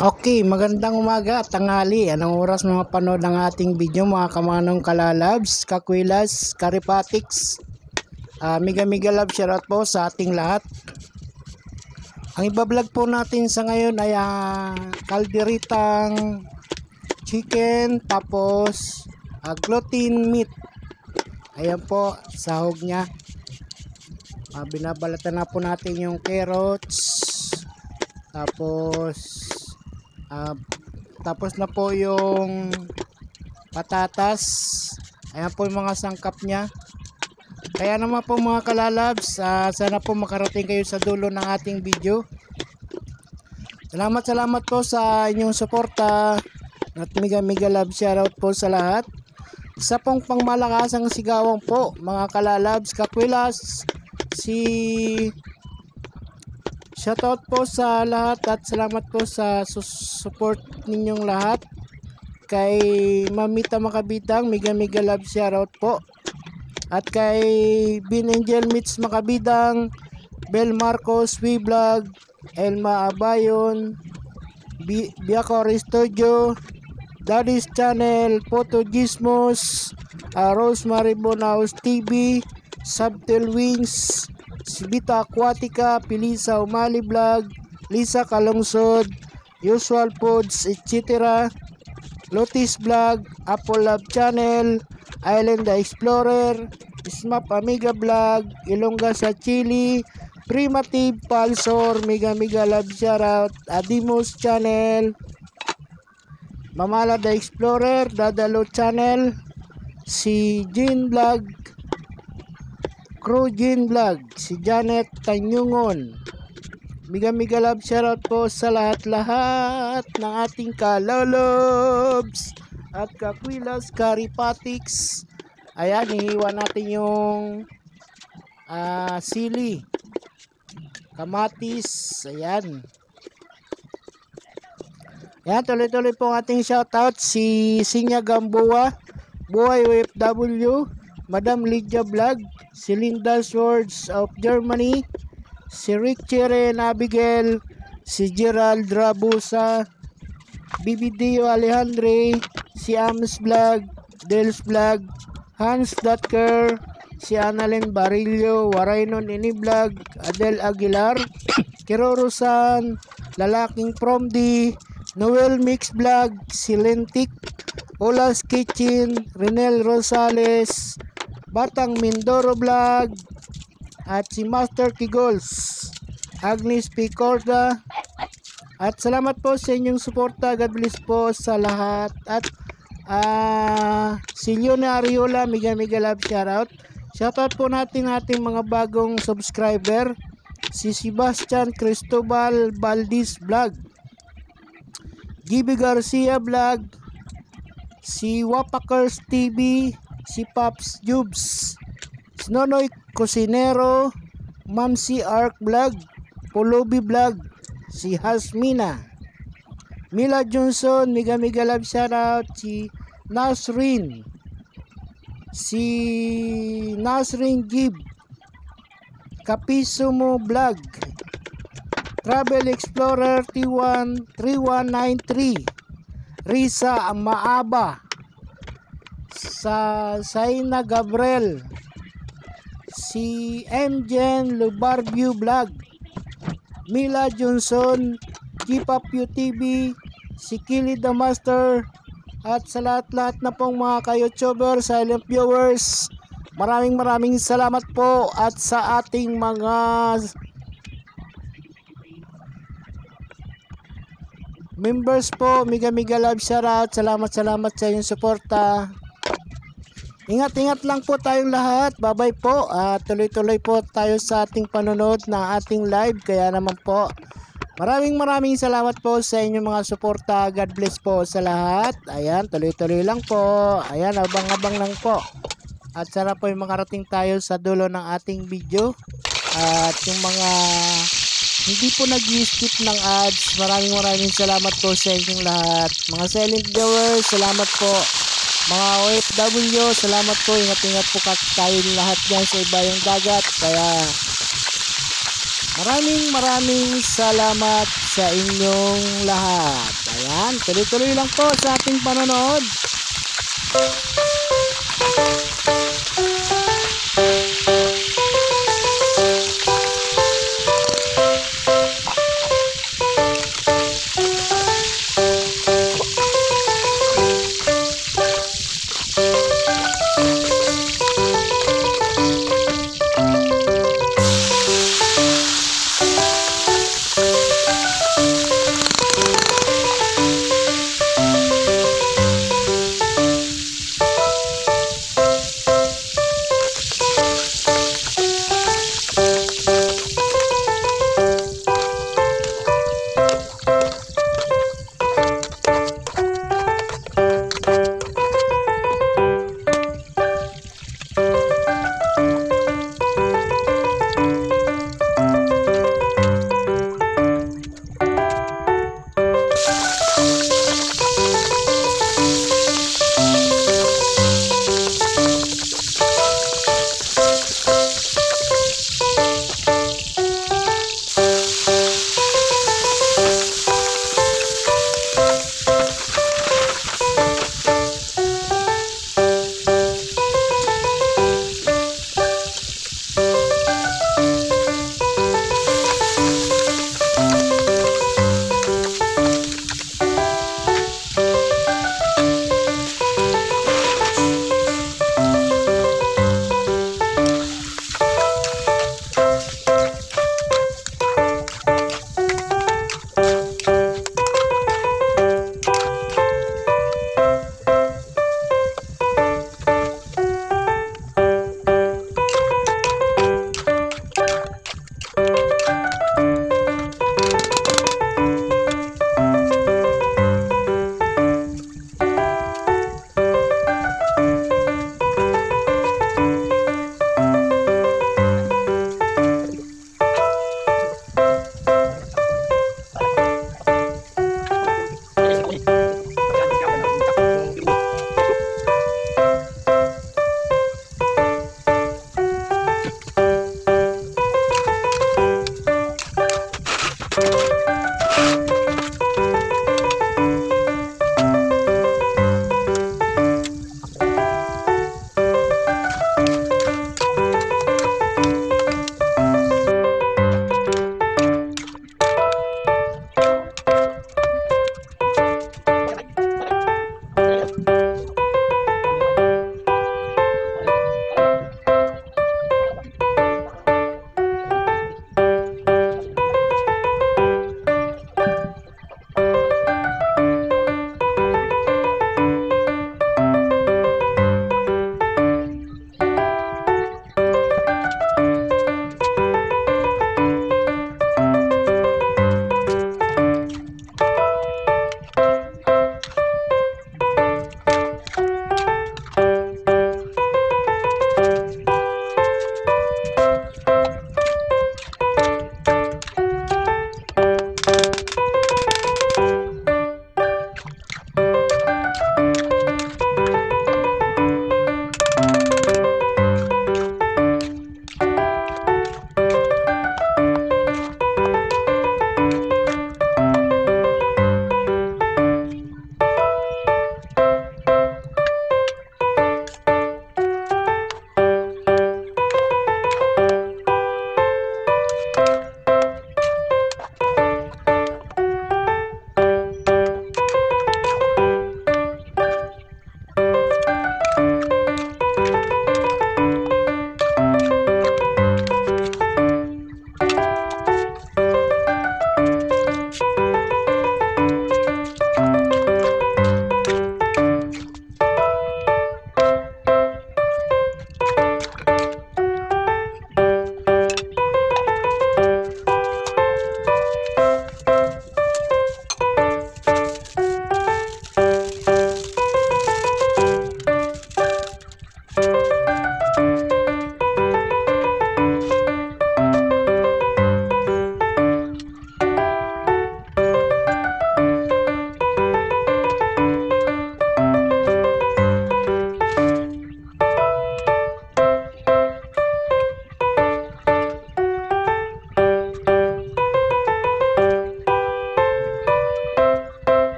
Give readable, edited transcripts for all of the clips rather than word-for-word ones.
Okay, magandang umaga at tanghali. Anong oras mga panood ng ating video mga kamanong kalalabs, kakwilas, karipatics. Miga love shoutout po sa ating lahat. Ang ibablog po natin sa ngayon ay kalderitang chicken tapos gluten meat. Ayan po, sahog niya. Binabalatan na po natin yung carrots. Tapos na po yung patatas. Ayan po yung mga sangkap niya. Kaya naman po mga kalalabs, sana po makarating kayo sa dulo ng ating video. Salamat po sa inyong suporta. At mega love shoutout po sa lahat. Isa pong pangmalakasang sigawan po mga kalalabs, kakwilas, shoutout po sa lahat at salamat po sa support ninyong lahat. Kay Mamita Makabidang, mega love shoutout po. At kay Bin Angel Meets Makabidang, Bel Marcos Vlog, Elma Abayon, Biacor Studio, Daddy's Channel, Photogismos, Rosemary Bonaus TV, Subtle Wings, Sibita Aquatica, Pilisa Umali Vlog, Lisa Kalungsod, Usual Foods, etc. Lotis Vlog, Apple Love Channel, Island the Explorer, Smap Amiga Vlog, Ilongga sa Chile, Primitive Palsor, mega love shoutout, Adimos Channel, Mamala the Explorer, Dadalo Channel, si Jean Vlog, Crew Jean Vlog, si Janet Tanyungon. Mega love shoutout po sa lahat ng ating kalolobs at kakwilas, karipatics. Ayan, hihiwa natin yung sili, kamatis. Ayan. Ayan, tuloy-tuloy po ang ating shoutout. Si Sinya Gamboa, Buhay OFW, Madam Lydia Vlog, si Linda Swords of Germany, si Richie Ren Abigail, si Gerald Rabusa, BBDO Alejandre, si Ams Vlog, Dels Vlog, Hans Datker, si Annalyn Barillo, Waraynon Ini Vlog, Adel Aguilar, Kirorosan, Lalaking Promdi, Noel Mix Vlog, si Lentik, Ola's Kitchen, Renel Rosales, Batang Mindoro Vlog, at si Master Kigols, Agnes P. Corda. At salamat po sa inyong suporta. God bless po sa lahat. At si Leona Ariola, mega love shoutout. Shoutout po natin ating mga bagong subscriber. Si Sebastian Cristobal Valdez Vlog, Gibi Garcia Vlog, si Wapakers TV, si Paps Jubs, si Nonoy Cosinero, Mamsi Ark Vlog, Pulubi Vlog, si Hasmina, Mila Johnson, mega love shoutout, si Nasrin, Gib, Kapisumo Vlog, Travel Explorer T1 3193, Risa Maaba, sa Saina Gabriel, si Mjen Lubarbio Vlog, Mila Johnson, Gpapyo TV, si Kili the Master, at sa lahat na pong mga ka-YouTuber, silent viewers, maraming salamat po. At sa ating mga members po, mega love shoutout. Salamat sa inyong suporta. Ingat lang po tayong lahat. Bye po. Tuloy-tuloy po tayo sa ating panonood ng ating live. Kaya naman po, maraming salamat po sa inyong mga suporta. God bless po sa lahat. Ayan, tuloy-tuloy lang po. Ayan, abang lang po. At sana po yung makarating tayo sa dulo ng ating video. At yung mga hindi po nag-skip ng ads, maraming salamat po sa inyong lahat. Mga silent viewers, salamat po. Mga OFW, salamat po. Ingat po tayo lahat dyan sa ibayong dagat. Kaya Maraming salamat sa inyong lahat. Ayan, tuloy-tuloy lang po sa ating panonood.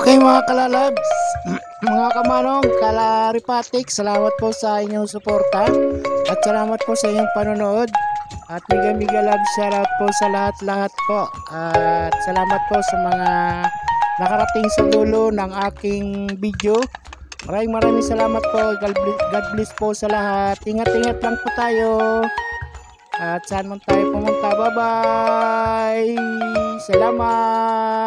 Okay mga kalalabs, mga kamanong, kalaripatik, salamat po sa inyong suporta at salamat po sa inyong panonood at mega love shoutout po sa lahat-lahat po at salamat po sa mga nakarating sa dulo ng aking video. Maraming salamat po. God bless po sa lahat. Ingat-ingat lang po tayo at saan man tayo pumunta. Bye bye, salamat.